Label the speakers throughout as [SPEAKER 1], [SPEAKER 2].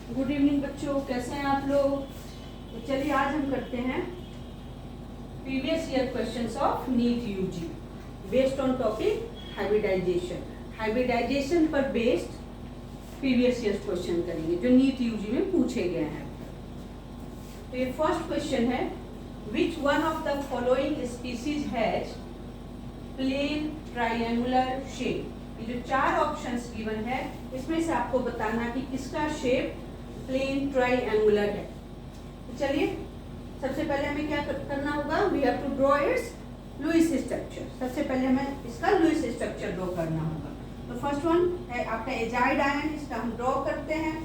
[SPEAKER 1] Good evening बच्चों, कैसे हैं आप लोग। तो चलिए आज हम करते हैं previous year questions of NEET UG based on topic hybridization. Hybridization पर बेस्ड प्रीवियस ईयर क्वेश्चन करेंगे जो नीट यूजी में पूछे गए हैं। तो ये फर्स्ट क्वेश्चन है, which one of the following species has plane triangular shape. ये जो चार ऑप्शंस गिवन है इसमें से आपको बताना कि किसका शेप प्लेन ट्रायंगुलर है। तो चलिए सबसे पहले हमें क्या करना होगा, we have to draw its Lewis structure. सबसे पहले हमें इसका लुईस स्ट्रक्चर ड्रॉ करना होगा। तो फर्स्ट वन है आपका एजाइड आयन, इसका हम ड्रॉ करते हैं।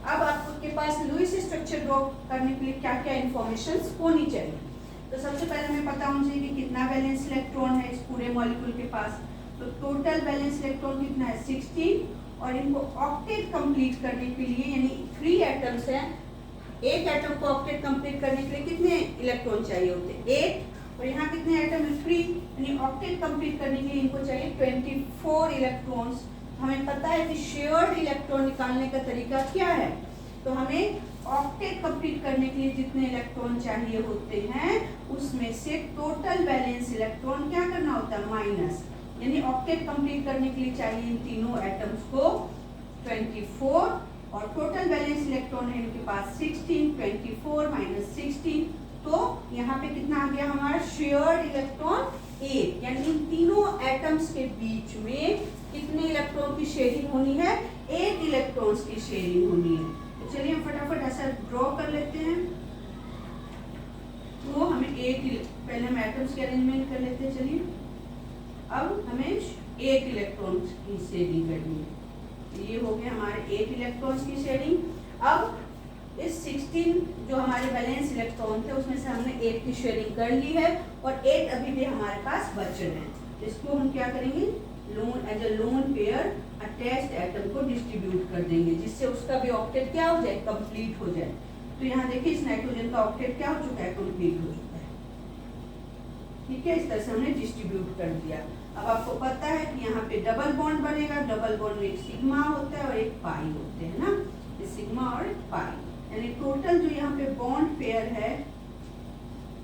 [SPEAKER 1] अब आपके पास लुईस स्ट्रक्चर ड्रॉ करने के लिए क्या क्या इंफॉर्मेशन होनी चाहिए। तो सबसे पहले हमें पता होना चाहिए कि कितना वैलेंस इलेक्ट्रॉन है इस पूरे मॉलिक्यूल के पास। तो टोटल वैलेंस इलेक्ट्रॉन कितना है 16, और इनको ऑक्टेट कंप्लीट करने के लिए यानी 3 एटम्स हैं, एक एटम को ऑक्टेट कंप्लीट करने के लिए कितने इलेक्ट्रॉन चाहिए होते हैं 8, और यहाँ कितने एटम है 3, यानी ऑक्टेट कंप्लीट करने के लिए इनको चाहिए 24 इलेक्ट्रॉन्स। हमें पता है कि शेयर्ड इलेक्ट्रॉन निकालने का तरीका क्या है। तो हमें ऑक्टेट कंप्लीट करने के लिए जितने इलेक्ट्रॉन चाहिए होते हैं उसमें से टोटल वैलेंस इलेक्ट्रॉन क्या करना होता है माइनस, यानी ऑक्टेट कंप्लीट करने के लिए चाहिए इन तीनों एटम्स को 24, और टोटल वैलेंस इलेक्ट्रॉन है इनके पास 16, 24 माइनस 16, तो यहाँ पे कितना आ गया हमारा शेयर्ड इलेक्ट्रॉन 8, यानी इन तीनों एटम्स के बीच में कितने इलेक्ट्रॉन की शेयरिंग होनी है 8 इलेक्ट्रॉन्स की शेयरिंग होनी है। तो चलिए हम फटाफट ऐसा ड्रॉ कर लेते हैं। तो हमें 8 पहले हम एटम्स के अरेंजमेंट कर लेते हैं। चलिए अब हमें 8 इलेक्ट्रॉन्स की शेयरिंग करनी है। ये हो गया हमारे 8 इलेक्ट्रॉन्स की शेयरिंग। अब इस 16 जो हमारे बैलेंस इलेक्ट्रॉन थे उसमें से हमने 8 की शेयरिंग कर ली है, और 8 अभी भी हमारे पास बचे हैं। इसको हम क्या करेंगे, lone as a lone pair attached atom को डिस्ट्रीब्यूट कर देंगे, जिससे उसका भी ऑक्टेट क्या हो जाए कंप्लीट हो जाए। तो यहाँ देखिए इस नाइट्रोजन का ऑक्टेट क्या हो चुका है कंप्लीट हो चुका है। ठीक है, इस तरह से हमने डिस्ट्रीब्यूट कर दिया। अब आपको पता है कि यहाँ पे डबल बॉन्ड बनेगा, डबल बॉन्ड में एक सिग्मा होता है और एक पाई होते हैं ना, ये सिग्मा और एक पाई, यानी टोटल जो यहाँ पे बॉन्ड पेयर है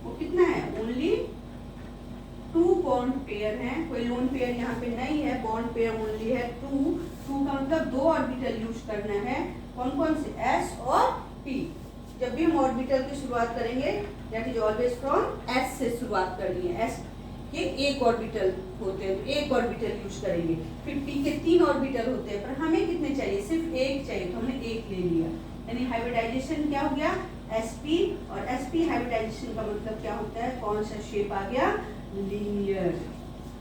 [SPEAKER 1] वो कितना है, ओनली 2 बॉन्ड पेयर है, कोई लोन पेयर यहाँ पे नहीं है, बॉन्ड पेयर ओनली है 2 का मतलब 2 ऑर्बिटल यूज करना है। कौन कौन से, s और p। जब भी हम ऑर्बिटल की शुरुआत करेंगे that is always from s से शुरुआत करनी है। s के एक ऑर्बिटल होते हैं तो एक ऑर्बिटल यूज करेंगे, फिर p के 3 ऑर्बिटल होते हैं, पर हमें कितने चाहिए, सिर्फ एक चाहिए, तो हमने एक ले लिया। यानी हाइब्रिडाइजेशन क्या हो गया sp, और sp हाइब्रिडाइजेशन का मतलब क्या होता है, कौन सा शेप आ गया, लीनियर।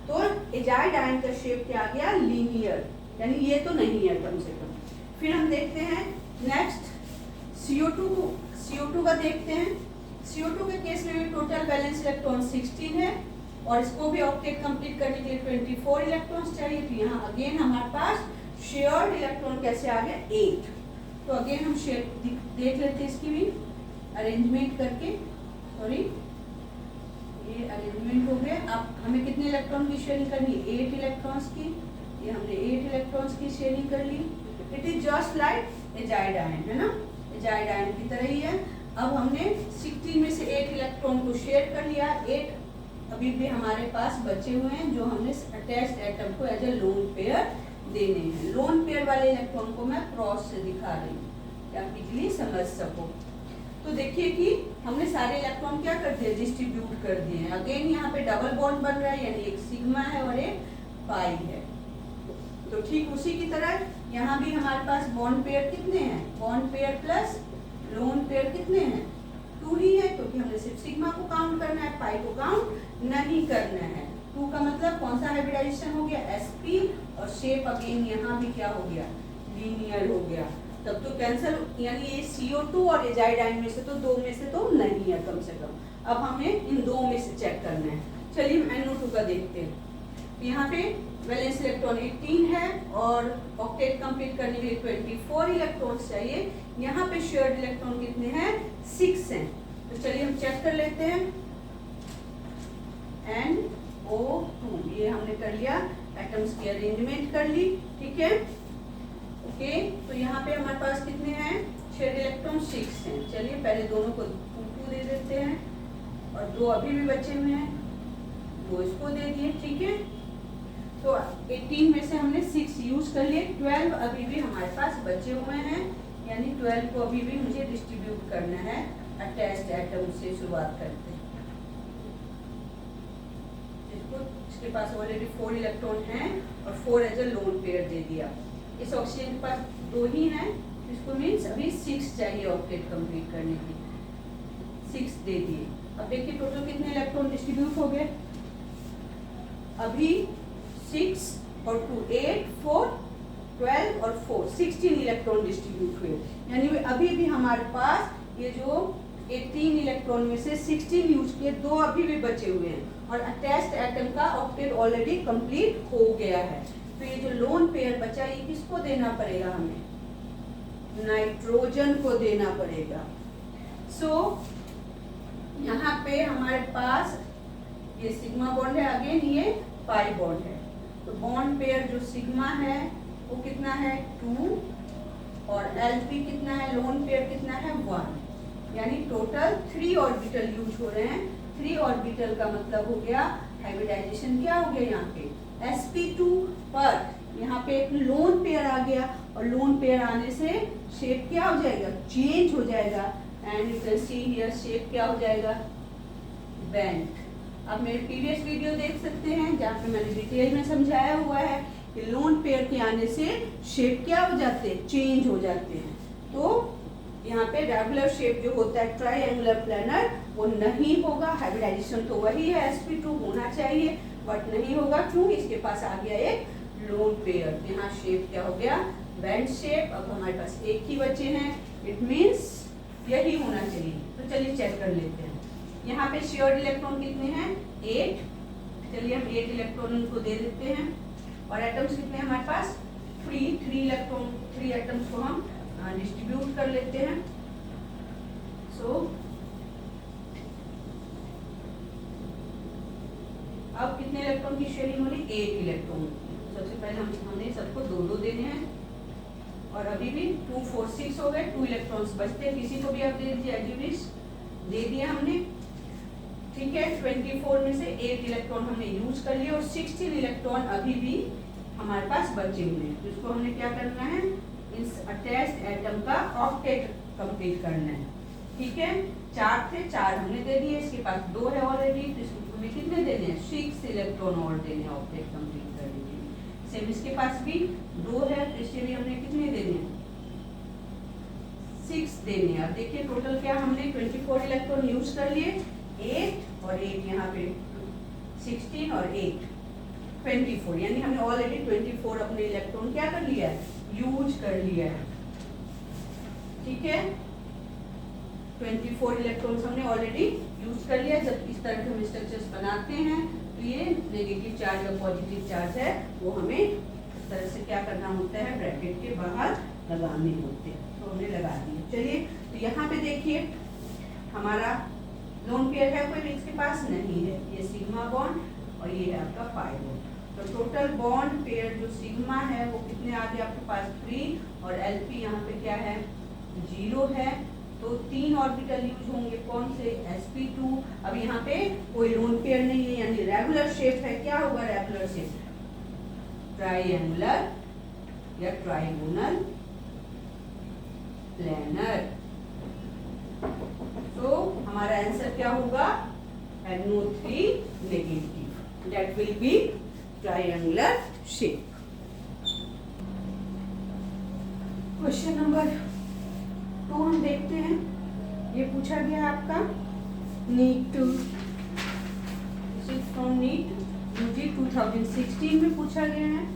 [SPEAKER 1] तो एजाइड आयन का शेप क्या आ गया, लीनियर, यानी ये तो नहीं है कम से कम। फिर हम देखते हैं नेक्स्ट CO2 का देखते हैं। CO2 के केस में भी टोटल बैलेंस इलेक्ट्रॉन 16 है, और इसको भी ऑक्टेट कंप्लीट करने के लिए 24 इलेक्ट्रॉन्स चाहिए। तो यहाँ अगेन हमारे पास शेयर्ड इलेक्ट्रॉन कैसे आ गया 8। तो अगेन हम शेयर देख लेते हैं इसकी भी अरेंजमेंट करके। सॉरी, ये अरेंजमेंट हो गया। अब हमें कितने इलेक्ट्रॉन की शेयरिंग करनी है, 8 इलेक्ट्रॉन्स की। ये हमने 8 इलेक्ट्रॉन्स की शेयरिंग कर ली। It is just like azide ion, है ना, एजाइड आयन की तरह ही है। अब हमने 16 में से 8 इलेक्ट्रॉन को शेयर कर लिया, 8 अभी भी हमारे पास बचे हुए हैं जो हमने अटैच्ड एटम को एज ए लोन पेयर देने हैं। लोन पेयर वाले इलेक्ट्रॉन को मैं क्रॉस से दिखा रही हूँ कि आप इजीली समझ सको। तो देखिए कि हमने सारे इलेक्ट्रॉन क्या कर दिए, डिस्ट्रीब्यूट कर दिए हैं। अगेन यहाँ पे डबल बॉन्ड बन रहा है, यानी एक सिग्मा है और एक पाई है। तो ठीक उसी की तरह यहाँ भी हमारे पास बॉन्ड पेयर कितने हैं, bond pair plus lone pair कितने हैं 2 ही है, क्योंकि हमने सिर्फ सिग्मा को काउंट करना है, पाई को काउंट नहीं करना है। 2 का मतलब कौन सा हाइब्रिडाइजेशन हो गया sp, और शेप अगेन यहाँ भी क्या हो गया, लीनियर हो गया। तब तो कैंसिल, यानी ये CO2 और एजाइड आयन में से तो 2 में से तो नहीं है कम से कम। अब हमें इन 2 में से चेक करना है। चलिए हम NO2 का देखते हैं। यहाँ पे वैलेंस इलेक्ट्रॉन 18 है, और ऑक्टेट कंप्लीट करने के लिए 24 इलेक्ट्रॉन्स चाहिए। यहाँ पे शेयर्ड इलेक्ट्रॉन कितने हैं 6 हैं। तो चलिए हम चेक कर लेते हैं। NO2 ये हमने कर लिया, एटम्स की अरेंजमेंट कर ली, ठीक है। ओके, तो यहाँ पे हमारे पास कितने हैं 6 हैं। चलिए पहले दोनों को 2 दे देते हैं और 2 अभी भी बचे हुए हैं, 2 इसको दे दिए। ठीक है, तो 18 में से हमने 6 यूज कर लिए, 12 अभी भी हमारे पास बचे हुए हैं, यानी 12 को अभी भी मुझे डिस्ट्रीब्यूट करना है। अटैच्ड एटम से शुरुआत करते हैं। इसके पास ऑलरेडी 4 इलेक्ट्रॉन हैं और 4 एज अ लोन पेयर दे दिया। इस ऑक्सीजन के पास 2 ही हैं, इसको मीन्स अभी 6 चाहिए ऑक्टेट कंप्लीट करने की। 6 दे दिए। अब देखिए टोटल कितने इलेक्ट्रॉन डिस्ट्रीब्यूट हो गए। अभी 6 और 2 8 4 12 और 4 16 इलेक्ट्रॉन डिस्ट्रीब्यूट हुए, यानी अभी भी हमारे पास ये जो 18 इलेक्ट्रॉन में से 16 यूज किए, 2 अभी भी बचे हुए हैं और अटैच्ड एटम का ऑक्टेट ऑलरेडी कंप्लीट हो गया है। तो ये जो लोन पेयर बचा ये किसको देना पड़ेगा, हमें नाइट्रोजन को देना पड़ेगा। सो यहाँ पे हमारे पास ये सिग्मा बॉन्ड है, अगेन ये पाई बॉन्ड है। तो बॉन्ड पेयर जो सिग्मा है वो कितना है 2 और एलपी कितना है, लोन पेयर कितना है 1, यानी टोटल 3 ऑर्बिटल यूज हो रहे हैं। 3 ऑर्बिटल का मतलब हो गया हाइब्रिडाइजेशन क्या हो गया यहाँ पे sp2, पर यहाँ पे एक लोन पेयर आ गया और लोन पेयर आने से शेप क्या हो जाएगा, चेंज हो जाएगा। And you can see here shape क्या हो जाएगा, बेंट। अब मेरे प्रीवियस वीडियो देख सकते हैं जहाँ पे मैंने डिटेल में समझाया हुआ है कि लोन पेयर के आने से शेप क्या हो जाते हैं, चेंज हो जाते हैं। तो यहाँ पे रेगुलर शेप जो होता है ट्राइएंगुलर प्लानर वो नहीं होगा। हाइब्रिडाइजेशन तो वही है, sp2 होना चाहिए बट नहीं होगा। क्यों, इसके पास आ गया एक लोन पेयर। यहाँ शेप क्या हो गया, बेंड शेप। अब हमारे पास एक ही बचे हैं, इट मीन्स यही होना चाहिए। तो चलिए चेक कर लेते हैं। यहाँ पे शेयर्ड इलेक्ट्रॉन कितने हैं 8, चलिए हम 8 इलेक्ट्रॉन इनको दे देते हैं। और एटम्स कितने हैं हमारे पास 3 इलेक्ट्रॉन, 3 एटम्स को हम डिस्ट्रीब्यूट कर लेते हैं। सो अब कितने इलेक्ट्रॉन की शेयरिंग हो रही, 8 इलेक्ट्रॉन। सबसे पहले हमने सबको 2 देने हैं और अभी भी 2 4 6 हो गए, 2 इलेक्ट्रॉन्स बचते हैं। किसी को भी आप दे दीजिए एज यू विश, दे दिया हमने। ठीक है, 24 में से 8 इलेक्ट्रॉन हमने यूज कर लिए और 16 इलेक्ट्रॉन अभी भी हमारे पास बचे हुए हैं। तो इसको हमने क्या करना है, इस अटैच्ड एटम का ऑक्टेट कंप्लीट करना है। ठीक है, 4 थे, 4 हमने दे दिए, इसके पास 2 है ऑलरेडी, तो इसको हमें कितने देने हैं 6 इलेक्ट्रॉन और देने हैं ऑक्टेट कंप्लीट करने के लिए। सेम इसके पास भी 2 है, तो इसके लिए हमने कितने देने हैं 6 देने हैं। अब देखिए टोटल क्या हमने 24 इलेक्ट्रॉन यूज कर लिए, 8 और 8 यहाँ पे 16 और 8 24, यानी हमने ऑलरेडी 24 अपने इलेक्ट्रॉन क्या कर लिया है, यूज कर लिया है। ठीक है, 24 इलेक्ट्रॉन्स हमने ऑलरेडी यूज कर लिया। जब इस तरह के हम स्ट्रक्चर्स बनाते हैं तो ये नेगेटिव चार्ज और पॉजिटिव चार्ज है वो हमें इस तरह से क्या करना होता है, ब्रैकेट के बाहर लगाने होते हैं। तो हमने लगा दिए। चलिए तो यहाँ पे देखिए हमारा लोन पेयर है कोई, इसके पास नहीं है, ये सिग्मा बॉन्ड और ये है आपका पाई बॉन्ड। तो टोटल बॉन्ड पेयर जो सिग्मा है वो कितने आ गए आपके पास 3 और एलपी यहाँ पे क्या है 0 है। तो 3 ऑर्बिटल यूज होंगे, कौन से sp2। अब यहाँ पे कोई लोन पेयर नहीं है, यानी रेगुलर शेप है। क्या होगा रेगुलर शेप, ट्राइएंगुलर या ट्राइगोनल प्लानर। तो हमारा आंसर क्या होगा, NO3 negative, that will be triangular shape. Question number 2 हम देखते हैं। ये पूछा गया आपका NEET two, this is from NEET UG 2016 में पूछा गया है।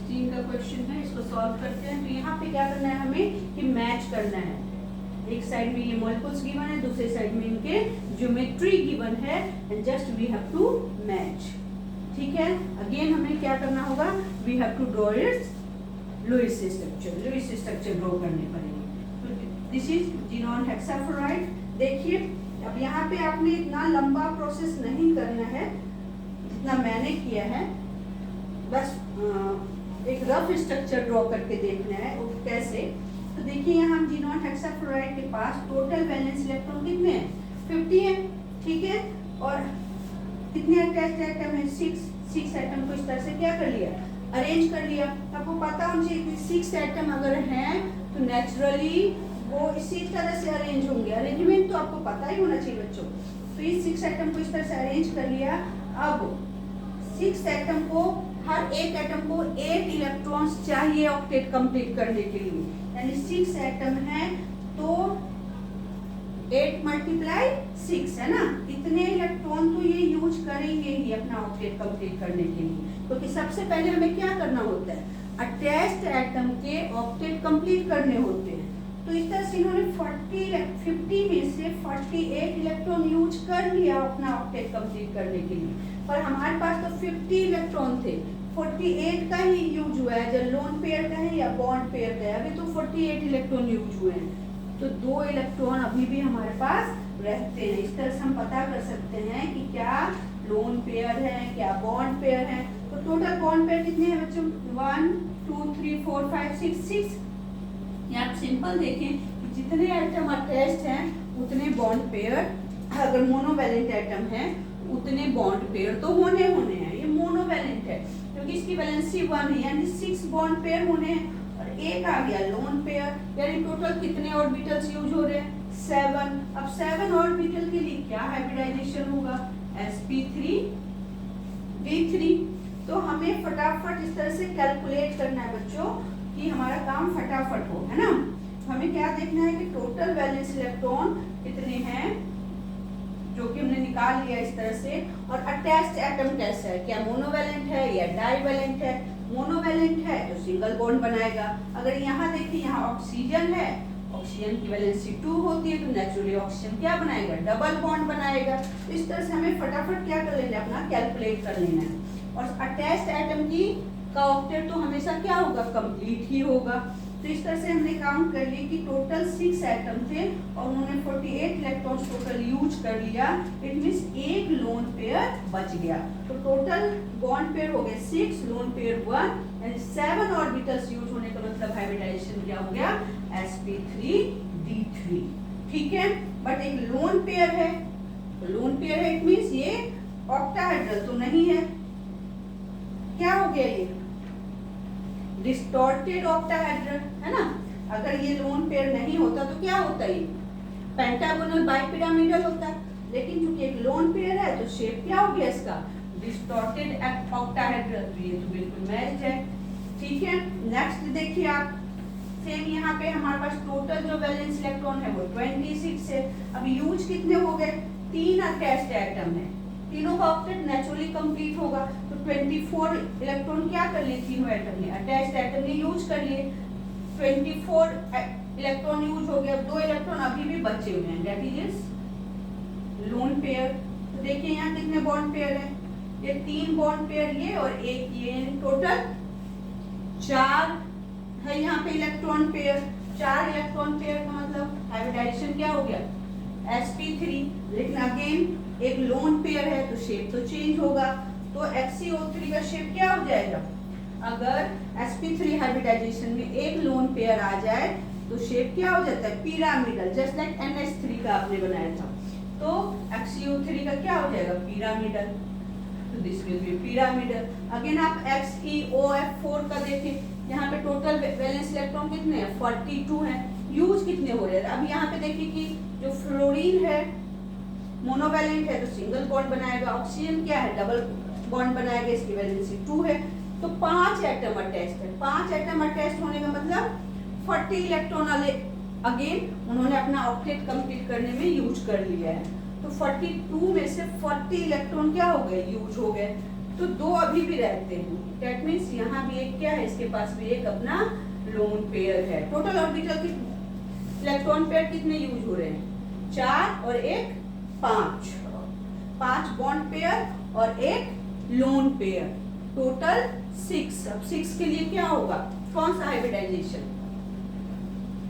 [SPEAKER 1] का क्वेश्चन है, इसको सॉल्व करते हैं। तो यहाँ पे क्या करना है हमें कि मैच करना है। एक साइड में ये मॉलिक्यूल्स गिवन है, दूसरे साइड में इनके ज्योमेट्री गिवन है and just we have to match. ठीक है, अगेन हमें क्या करना होगा, we have to draw its Lewis structure, Lewis structure draw करने पड़ेंगे। तो दिस इज ज़ीनॉन हेक्साफ्लोराइड। देखिए अब यहाँ पे आपने इतना लंबा प्रोसेस नहीं करना है जितना मैंने किया है, बस रफ स्ट्रक्चर ड्रॉ करके देखना है। वो कैसे, तो देखिए यहाँ हम G0 हेक्साफ्लोराइड के पास टोटल वैलेंस इलेक्ट्रॉन कितने हैं, 50 है, ठीक है। और कितने अटैच्ड एटम है, 6 एटम को इस तरह से क्या कर लिया, अरेंज कर लिया। आपको पता होना चाहिए कि 6 एटम अगर हैं तो नेचुरली वो इसी तरह से अरेंज होंगे। अरेंजमेंट तो आपको पता ही होना चाहिए बच्चों। तो ये 6 एटम को इस तरह से अरेंज कर लिया। अब 6 एटम को, हर एक एटम को 8 इलेक्ट्रॉन्स चाहिए ऑक्टेट कंप्लीट करने के लिए, यानी 6 एटम है तो 8 × 6 है ना, इतने इलेक्ट्रॉन तो ये यूज करेंगे ही अपना ऑक्टेट कंप्लीट करने के लिए। क्योंकि तो सबसे पहले हमें क्या करना होता है, अटैच्ड एटम के ऑक्टेट कंप्लीट करने होते हैं। तो इस तरह से इन्होंने 50 में से 48 इलेक्ट्रॉन यूज कर लिया अपना ऑक्टेट कंप्लीट करने के लिए। पर हमारे पास तो 50 इलेक्ट्रॉन थे, 48 का ही यूज हुआ है, जब लोन पेयर का है या बॉन्ड पेयर का है। अभी तो 48 इलेक्ट्रॉन यूज हुए हैं, तो 2 इलेक्ट्रॉन अभी भी हमारे पास रहते हैं। इस तरह से हम पता कर सकते हैं कि क्या लोन पेयर है, क्या बॉन्ड पेयर है। तो टोटल बॉन्ड पेयर कितने हैं बच्चों, 1 2 3 4 5 6। या आप सिंपल देखें कि जितने एटम अटैच्ड हैं उतने बॉन्ड पेयर, अगर मोनोवैलेंट एटम है उतने बॉन्ड पेयर तो होने हैं। ये मोनोवैलेंट है क्योंकि इसकी वैलेंसी 1 है, यानी 6 बॉन्ड पेयर होने हैं। और एक आ गया लोन पेयर, यानी टोटल कितने ऑर्बिटल्स यूज हो रहे हैं, 7। अब 7 ऑर्बिटल के लिए क्या हाइब्रिडाइजेशन होगा, sp3d3। तो हमें फटाफट इस तरह से कैलकुलेट करना है बच्चों कि हमारा काम फटाफट हो, है ना। हमें क्या देखना है कि टोटल वैलेंस इलेक्ट्रॉन कितने हैं, जो कि हमने निकाल लिया इस तरह से। और अटैच्ड एटम कैसा है, क्या मोनोवैलेंट है या डाइवैलेंट है। मोनोवैलेंट है तो सिंगल बॉन्ड बनाएगा। अगर यहाँ देखिए, यहाँ ऑक्सीजन है, ऑक्सीजन की वैलेंसी 2 होती है, तो नेचुरली ऑक्सीजन क्या बनाएगा, डबल बॉन्ड बनाएगा। तो इस तरह से हमें फटाफट क्या कर लेना है, अपना कैलकुलेट कर लेना है। और अटैच्ड एटम की का ऑक्टेट तो हमेशा क्या होगा, कंप्लीट ही होगा। तो इस तरह से हमने काउंट कर ली कि टोटल 6 एटम थे और उन्होंने 48 इलेक्ट्रॉन्स टोटल यूज कर लिया। इट मींस एक लोन पेयर बच गया। तो टोटल बॉन्ड पेयर हो गए 6, लोन पेयर 1, यानी 7 ऑर्बिटल्स यूज होने का मतलब हाइब्रिडाइजेशन क्या हो गया, sp3d3। ठीक है, बट एक लोन पेयर है, तो लोन पेयर है इट मींस ये ऑक्टाहेड्रल तो नहीं है। क्या हो गया, ये डिस्टॉर्टेड ऑक्टाहेड्रल है ना। अगर ये लोन पेयर नहीं होता तो क्या होता, ये पेंटागोनल बाइपिरामिडल होता। लेकिन चूंकि एक लोन पेयर है तो शेप क्या हो गया इसका, डिस्टॉर्टेड ऑक्टाहेड्रल। तो ये तो बिल्कुल मैच है। ठीक है, नेक्स्ट देखिए आप, सेम यहाँ पे हमारे पास टोटल जो वैलेंस इलेक्ट्रॉन है वो 26 है। अब यूज कितने हो गए, 3 अटैच्ड एटम है, तीनों का ऑक्टेट नेचुरली कंप्लीट होगा। तो 24 इलेक्ट्रॉन क्या कर लिए, तीनों एटम ने, अटैच्ड एटम ने यूज कर लिए। 24 इलेक्ट्रॉन यूज हो गया। 2 इलेक्ट्रॉन अभी भी बचे हुए हैं, दैट इज लोन पेयर। तो देखिए यहाँ कितने बॉन्ड पेयर है, ये 3 बॉन्ड पेयर ये और एक ये, टोटल 4 है यहाँ पे इलेक्ट्रॉन पेयर। 4 इलेक्ट्रॉन पेयर का मतलब हाइब्रिडाइजेशन क्या हो गया, sp3। लेकिन अगेन एक लोन पेयर है तो शेप तो चेंज होगा। तो HCO3 का शेप क्या हो जाएगा, अगर sp3 हाइब्रिडाइजेशन में एक लोन पेयर आ जाए तो शेप क्या हो जाता है, पिरामिडल, जस्ट लाइक NH3 का आपने बनाया था। तो HCO3 का क्या हो जाएगा, पिरामिडल। तो this will be pyramidal. Again आप XeOF4 का देखें, यहाँ पे टोटल वैलेंस इलेक्ट्रॉन कितने हैं, 42 हैं। यूज कितने हो रहे हैं, अब यहाँ पे देखिए कि जो फ्लोरीन है मोनोवैलेंट है तो सिंगल बॉन्ड बनाएगा। ऑक्सीजन क्या है, डबल बॉन्ड बनाएगा, इसकी वैलेंसी 2 है। तो 5 एटम अटैच्ड है। 5 एटम अटैच्ड होने का मतलब 40 इलेक्ट्रॉन अगेन उन्होंने अपना ऑक्टेट कंप्लीट करने में यूज कर लिया है। तो 42 में से 40 इलेक्ट्रॉन क्या हो गए, यूज हो गए। तो 2 अभी भी रहते हैं। दैट मींस यहाँ भी एक क्या है, इसके पास भी एक अपना लोन पेयर है। टोटल ऑर्बिटल की इलेक्ट्रॉन पेयर कितने यूज हो रहे हैं, 4 और एक 5 बॉन्ड पेयर और एक लोन पेयर, टोटल 6। अब 6 के लिए क्या होगा, कौन सा हाइब्रिडाइजेशन,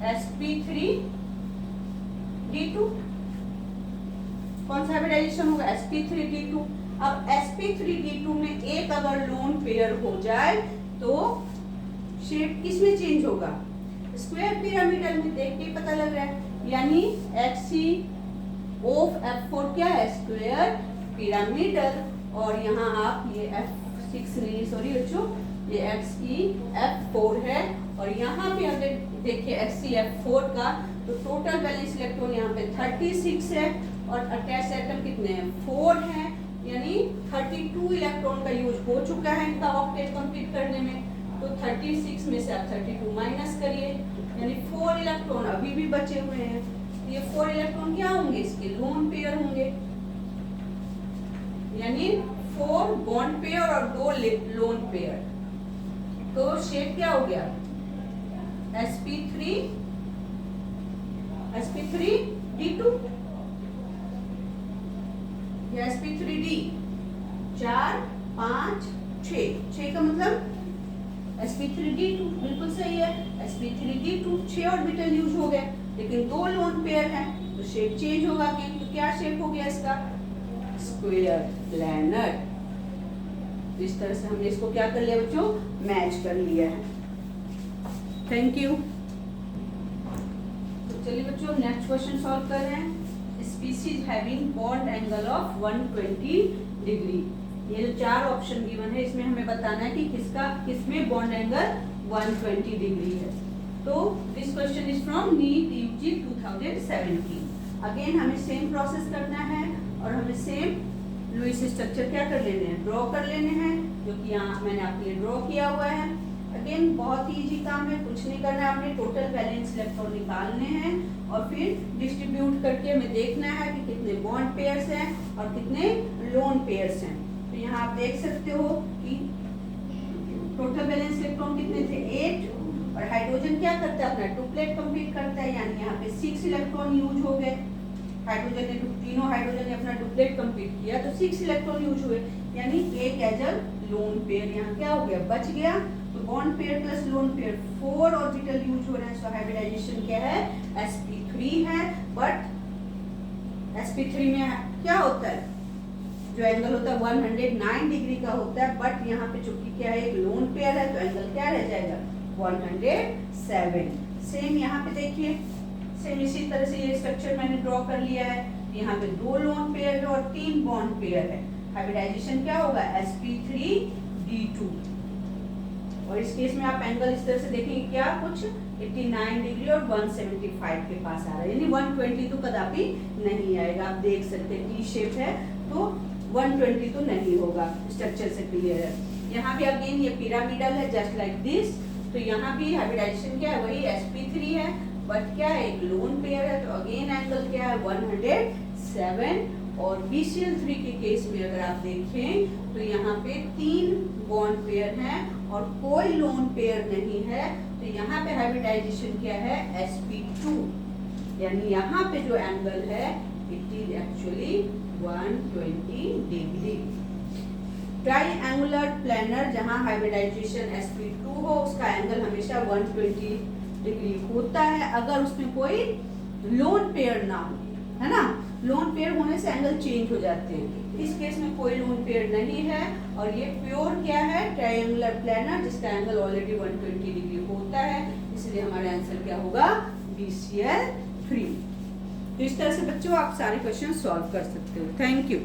[SPEAKER 1] sp3d2। कौन सा हाइब्रिडाइजेशन होगा, sp3d2। अब sp3d2 में एक अगर लोन पेयर हो जाए तो शेप किस में चेंज होगा? स्क्वायर पिरामिडल में। देख के पता लग रहा है, यानी XE ऑफ F4 क्या है? Square pyramidal. और यहाँ आप ये F6 नहीं, सॉरी बच्चों, ये XE F4 है। और यहाँ पे अगर देखिए XE F4 का, तो टोटल वैलेंस इलेक्ट्रॉन यहाँ पे 36 है और अटैच एटम कितने हैं? 4 हैं, यानी 32 इलेक्ट्रॉन का यूज हो चुका है इनका ऑक्टेट कंप्लीट करने में। तो 36 में से आप 32 माइनस करिए, यानी 4 इलेक्ट्रॉन अभी भी बचे हुए हैं। ये 4 इलेक्ट्रॉन क्या होंगे? इसके लोन पेयर होंगे, यानी 4 बॉन्ड पेयर और 2 लोन पेयर। तो शेप क्या हो गया? sp3 d2 या sp3d। 4 5 6 का मतलब sp3d2 बिल्कुल सही है। sp3d2 6 ऑर्बिटल यूज हो गए, लेकिन 2 लोन पेयर है, तो शेप चेंज होगा। तो क्या शेप हो गया इसका? Square planar. इस तरह से हमने इसको क्या कर लिया बच्चों? मैच कर लिया है। Thank you. तो चलिए बच्चों नेक्स्ट क्वेश्चन सॉल्व कर रहे हैं। Species having bond angle of 120 degree. ये जो 4 ऑप्शन गिवन है, इसमें हमें बताना है कि किसमें बॉन्ड एंगल 120 डिग्री है। तो this question is from NEET UG 2017। Again हमें सेम प्रोसेस करना है और हमें सेम लुईस स्ट्रक्चर क्या कर लेने हैं? ड्रॉ कर लेने हैं, जो कि यहाँ मैंने आपके लिए ड्रॉ किया हुआ है। अगेन बहुत ही इजी काम है, कुछ नहीं करना है, आपने टोटल वैलेंस इलेक्ट्रॉन निकालने हैं और फिर डिस्ट्रीब्यूट करके हमें देखना है कि कितने बॉन्ड पेयर्स हैं और कितने लोन पेयर्स हैं। तो यहाँ आप देख सकते हो कि टोटल वैलेंस इलेक्ट्रॉन कितने थे? 8। और हाइड्रोजन क्या करता है? अपना डुप्लेट कंप्लीट करता है, यानी यहाँ पे 6 इलेक्ट्रॉन यूज हो गए। हाइड्रोजन ने, तीनों हाइड्रोजन ने अपना डुप्लेट कंप्लीट किया, तो 6 इलेक्ट्रॉन यूज हुए, यानी एक एज अ लोन पेयर यहाँ क्या हो गया? बच गया। तो bond pair plus lone pair 4 orbital use हो रहे हैं। सो हाइब्रिडाइजेशन क्या है? sp3 है। बट sp3 में क्या होता है? जो एंगल होता है 109 डिग्री का होता है, बट यहाँ पे चूंकि क्या है? एक लोन पेयर है, तो एंगल क्या रह जाएगा? 107। सेम यहाँ पे देखिए, सेम इसी तरह से ये स्ट्रक्चर मैंने ड्रॉ कर लिया है। यहाँ पे 2 लोन पेयर है और 3 बॉन्ड पेयर है। हाइब्रिडाइजेशन क्या होगा? sp3d2। और इस केस में आप एंगल इस तरह से देखेंगे, क्या कुछ 89 डिग्री और 175 के पास आ रहा है, यानी 120 तो कदापि नहीं आएगा। आप देख सकते हैं टी शेप है, तो 120 तो नहीं होगा। स्ट्रक्चर से क्लियर है। यहाँ भी अगेन ये पिरामिडल है, जस्ट लाइक दिस। तो यहाँ भी हाइब्रिडाइजेशन क्या है? वही sp3 है, बट क्या है? एक लोन पेयर है, तो अगेन एंगल क्या है? 107। और BCl3 के केस में अगर आप देखें तो यहाँ पे 3 बॉन्ड पेयर हैं और कोई लोन पेयर नहीं है, तो यहाँ पे हाइब्रिडाइजेशन क्या है? sp2, यानी यहाँ पे जो एंगल है it is actually 120 degree. Triangular planar जहाँ हाइब्रिडाइजेशन sp2 हो, उसका एंगल हमेशा 120 डिग्री होता है, अगर उसमें कोई लोन पेयर ना हो, है ना। लोन पेयर होने से एंगल चेंज हो जाते हैं। इस केस में कोई लोन पेयर नहीं है और ये प्योर क्या है? ट्राइएंगुलर प्लैनर, जिसका एंगल ऑलरेडी 120 डिग्री होता है, इसलिए हमारा आंसर क्या होगा? BCl3। तो इस तरह से बच्चों आप सारे क्वेश्चन सॉल्व कर सकते हो। Thank you.